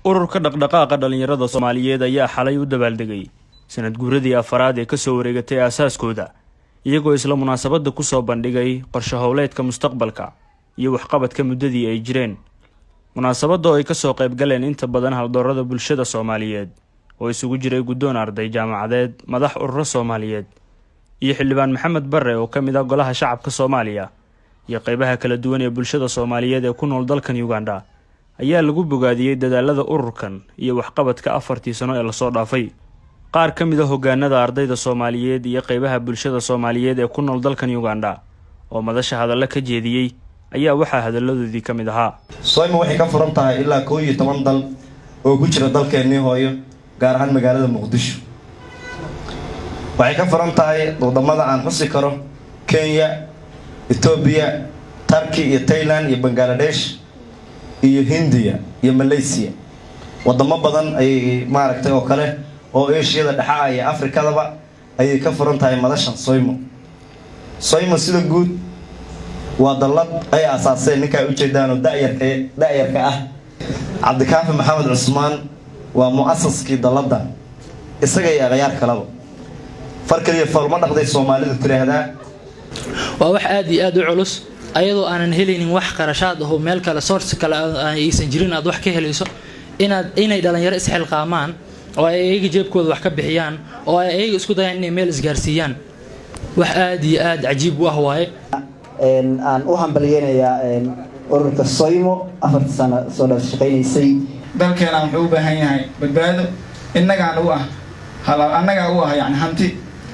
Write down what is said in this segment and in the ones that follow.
ururka dhaqdhaqaaqa dhalinyarada Soomaaliyeed ayaa xalay u dabaaldegay sanad guuradii afaraad ee ka soo wareegatay aasaaskooda iyagoo isla munaasabada ku soo bandhigay qorshe howleedka mustaqbalka iyo waxqabadka muddadii ay jireen. Munaasabada oo ay ka soo qayb galeen inta badan haldoorada bulshada Soomaaliyeed oo isugu jiray guddoon arday jaamacadeed, madax ururo Soomaaliyeed iyo xildhibaan Maxamed Barre oo ka mid ah golaha shacabka Soomaaliya iyo qaybaha kala duwan ee bulshada Soomaaliyeed ee ku nool dalkan Uganda ayaa lagu bogaadiyay dadaalada ururkan iyo waxqabadka 4 sano ee la soo dhaafay. qaar ka mid ah hogaanada ardayda Soomaaliyeed iyo qaybaha bulshada Soomaaliyeed ee ku nool dalkan Uganda oo madasha hadalla ka jeediyay ayaa waxa hadalladoodii ka mid ahaa. Soyma waxay ka furan tahay ilaa 11 dal oo ku jira dalkeenii hooyo gaar ahaan magaalada Muqdisho. Waxay ka furan tahay wadamada aan xusi karo Kenya, Ethiopia, Turkey iyo Thailand iyo Bangladesh iyo Hindiya iyo Malaysia. wadamo badan ay maaragtay oo kale oo Aasiya dhaxa iyo Afrikadaba ay ka furan tahay madashan Soymo. Soymo sida guud waa dalad ay asaaseen ninka u jeedaan daayarka ah Cabdikaafi Maxamed Cusmaan waa muassaskii dalada isaga iyo ciyaar kalaba farqiga farma dhaqday Soomaalidu tiraahdaa waa wax aad iyo aad u culus ayadoo aanan helinin wax qarashaad ah oo meel kale source kale aysan jirin aad wax ka helayso inay dhalinyaro is xilqaamaan oo ay iyaga jeebkooda wax ka bixiyaan oo ay iyaga isku dayaan inay meel isgaarsiiyaan wax aad iyo aad cajiib u ah waaye aan u hambalyeynaya ururka Soymo 4 sano soo shaqeynaysay dalkeena wuxuu u baahan yahay badbaado innaga u ah yani hanti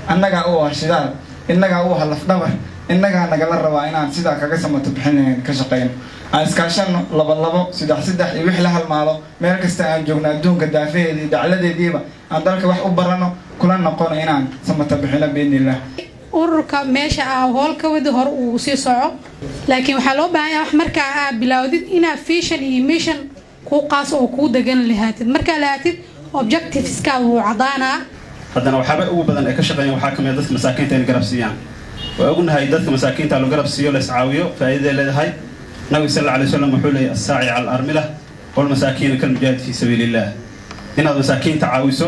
annaga u ah shidaal innaga u ah laf dhabar innaga naga la rabaa inaan sida kaga samato bixinayaan ka shaqeyno aan iskaashano laba saddex iyo wixii la halmaalo meel kasta aan joogno adduunka daafaheedii dacladeediiba aan dalka wax u barano kula noqono inaan samato bixino biidnillah. ururka meesha hool ka wada hor uu sii soco laakiin waxa loo baahan yahay wax marka aad bilowdid inaad vision iyo mission ku qaas oo ku dagan lahaatid marka lahaatid objectives ka uu cadaana haddana waxaba ugu badan ee ka shaqeeyaan waxa kamid dadka masaakiinta in garab siiyaan waa ognahay dadka masaakiinta loo garab siiyo la iscaawiyo faa'iido leedahay nabi sallallahu alayhi wasallam wuxuu leeyahay as-sa'i 'ala al-armila wal masaakiin kal mujahid fi sabilillah inaad masaakiinta caawiso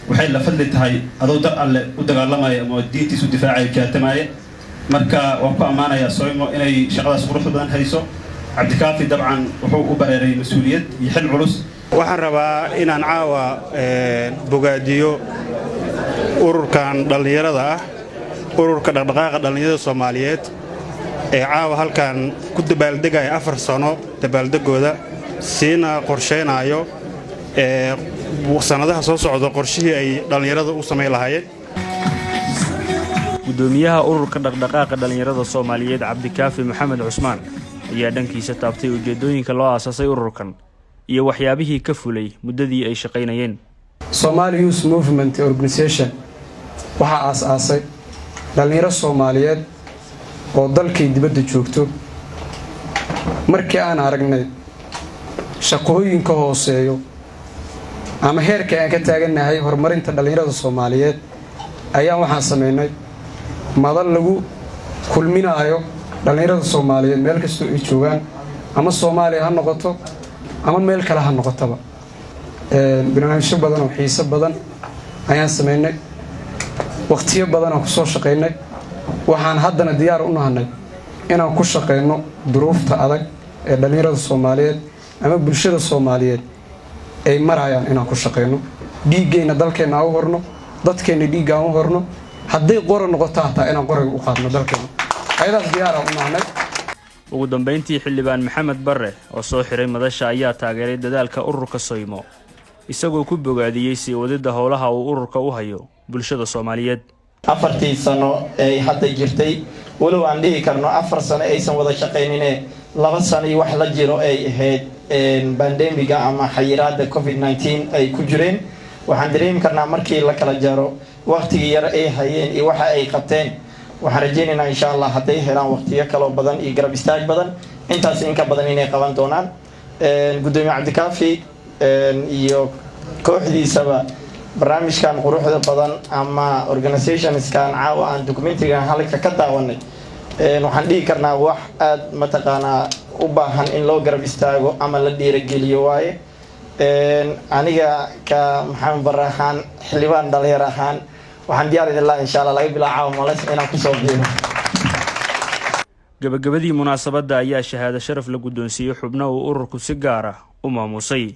waxay la fadli tahay adoo dad alle u dagaalamaya ama diintiisu difaacayo jaatamaya marka waan ku amaanaya Soymo inay shaqadaas qurux badan hayso. Cabdikaafi dabcan wuxuu u bareeray mas'uuliyad iyo xil culus. waxaan rabaa inaan caawa bogaadiyo ururkan dhalinyarada ah ururka dhaqdhaqaaqa dhalinyarada Soomaaliyeed ee caawa halkan ku dabaaldegay 4 sano dabaaldegooda siina qorsheenayo sanadaha soo socda qorshihii ay dhalinyarada u sameey lahaayeen. Gudoomiyaha ururka dhaqdhaqaaqa dhalinyarada Soomaaliyeed Cabdikaafi Maxamed Cusmaan ayaa dhankiisa taabtay ujeedooyinka loo aasaasay ururkan iyo waxyaabihii ka fulay muddadii ay shaqeynayeen. Somali Youth Movement Organization waxa aasaasay dhalinyaro Soomaaliyeed oo dalkay dibadda joogto markii aan aragnay shaqooyinka hooseeyo ama heerka aan ka taaganahay horumarinta dhalinyarada Soomaaliyeed ayaa waxaan sameynay madal lagu kulminayo dhalinyarada Soomaaliyeed meel kasta oo ay joogaan ama Soomaaliya ha noqoto ama meel kale ha noqotaba barnaamijyo badan oo xiiso badan ayaan sameynay waqtiyo badan aan ku soo shaqeynay waxaan haddana diyaar u nahay inaan ku shaqeyno duruufta adag ee dhalinyarada Soomaaliyeed ama bulshada Soomaaliyeed ay marayaan inaan ku shaqeyno dhiiggeena dalkeena u horno dadkeena dhiigga u horno haddii qoro noqoto taa inaan qoriga u qaadno dalkeena ayadaas diyaar u nahay. ugu dambeyntii xildhibaan Maxamed Barre oo soo xiray madasha ayaa taageeray dadaalka ururka Soymo isagoo ku bogaadiyay si wadida howlaha uu ururka u hayo bulshada Soomaaliyeed. 4 sano ay hadda jirtay walow aan dhihi karno 4 sano aysan wada shaqeynine 2 sano iyo wax la jiro ay ahayd pandemiga ama xayiraadda COVID-19 ay ku jireen waxaan dareemi karnaa markii la kala jaro waqtigii yar ay hayeen iyo waxa ay qabteen waxaan rajaynaynaa insha Allah hadday helaan waqtiyo kale badan iyo garab istaag badan intaas in ka badan inay qaban doonaan. Gudoomiye Cabdikaafi iyo kooxdiisaba barnaamijkan quruxda badan ama organizationskan caawa aan documentigan halka ka daawanay waxaan dhihi karnaa wax aad mataqaanaa u baahan in loo garab istaago ama la dhiirigeliyo waaye aniga ka maxamed bare ahaan xildhibaan dhalinyaro ahaan waxaan diyaar idin lahaa insha allah laga bilaabo males inaan kusoo biiro. gabagabadii munaasabadda ayaa shahaado sharaf la guddoonsiiyey xubno uu ururku si gaar ah u maamusay.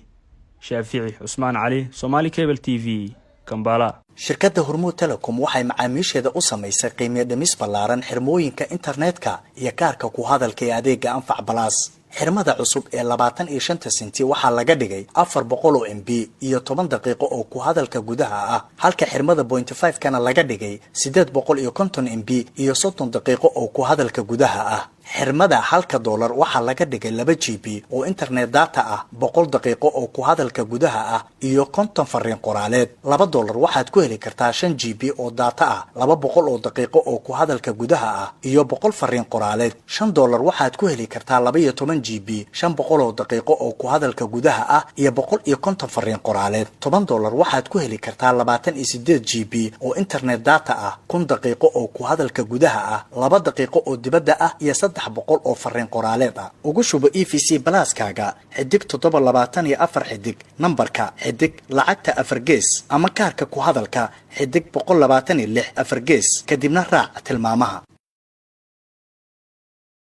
shaafici cusmaan cali, Somali Cable TV, Kampala. shirkadda Hormuud Telecom waxay macaamiisheeda u samaysay qiimo dhimis ballaaran xirmooyinka internetka iyo kaarka ku hadalka ee adeega Anfac Plus. xirmada cusub ee 25 senti waxaa laga dhigay 400 MB iyo 10 daqiiqo oo ku hadalka gudaha ah, halka xirmada 0.5 kana laga dhigay 850 MB iyo 30 daqiiqo oo ku hadalka gudaha ah. xirmada $1 waxaa laga dhigay 2 GB oo internet data ah, 100 daqiiqo oo ku hadalka gudaha ah iyo 50 fariin qoraaleed. $2 waxaad ku heli kartaa 5 GB oo data ah, 200 oo daqiiqo oo ku hadalka gudaha ah iyo 100 fariin qoraaleed. $5 waxaad ku heli kartaa 12 GB 500 oo daqiiqo oo ku hadalka gudaha ah iyo 150 fariin qoraaleed. $10 waxaad ku heli kartaa 28 GB oo internet data ah, 1000 daqiiqo oo ku hadalka gudaha ah, 2 daqiiqo oo dibadda ah iyo 300 oo fariin qoraaleed ah. ugu shubo EVC Plus-kaaga xidig 724 xidig nambarka xidig lacagta 4 gees ama kaarka ku hadalka xidig 126 4 gees kadibna raac tilmaamaha.